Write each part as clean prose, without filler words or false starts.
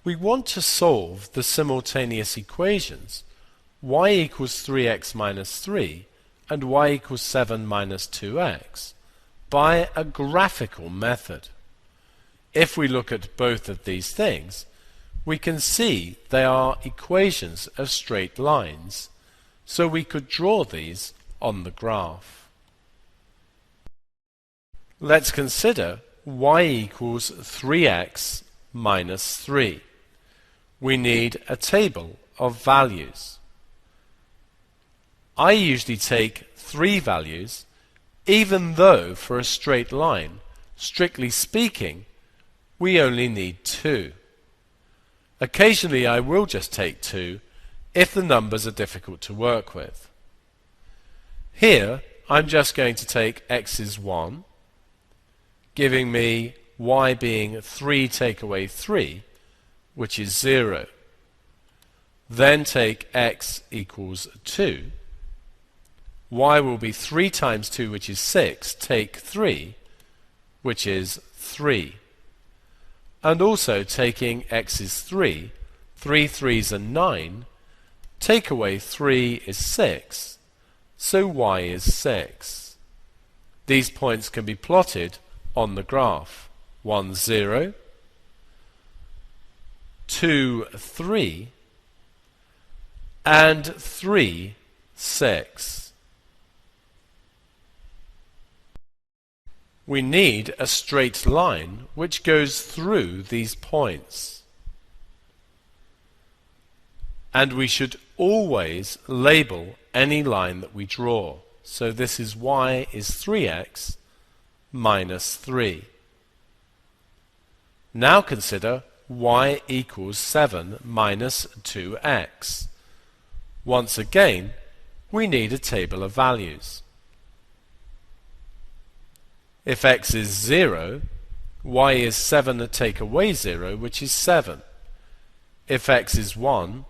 We want to solve the simultaneous equations y equals 3x minus 3 and y equals 7 minus 2x by a graphical method. If we look at both of these things, we can see they are equations of straight lines, so we could draw these on the graph. Let's consider y equals 3x minus 3. We need a table of values. I usually take 3 values, even though for a straight line, strictly speaking, we only need 2. Occasionally I will just take 2 if the numbers are difficult to work with. Here I'm just going to take x is 1, giving me y being 3 take away 3, which is 0. Then take x equals 2. Y will be 3 times 2, which is 6, take 3, which is 3. And also taking x is 3, 3 3s are 9, take away 3 is 6, so y is 6. These points can be plotted on the graph. 1 0, 2 3, and 3 6. We need a straight line which goes through these points. And we should always label any line that we draw. So this is y is 3x minus 3. Now consider y equals 7 minus 2x. Once again, we need a table of values. If x is 0, y is 7 to take away 0, which is 7. If x is 1,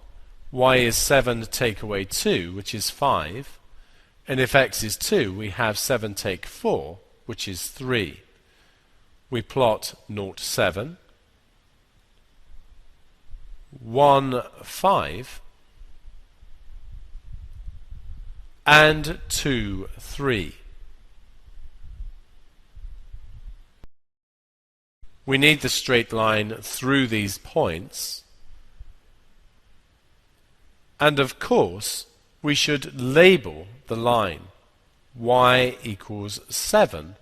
y is 7 to take away 2, which is 5. And if x is 2, we have 7 take 4, which is 3. We plot 0 7, 1 5, and 2 3. We need the straight line through these points, and of course we should label the line y equals 7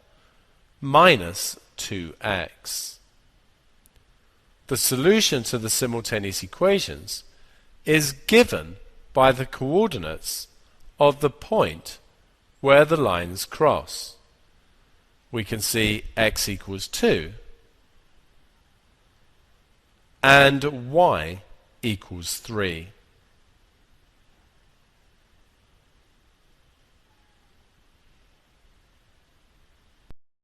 minus 2x. The solution to the simultaneous equations is given by the coordinates of the point where the lines cross. We can see x equals 2 and y equals 3.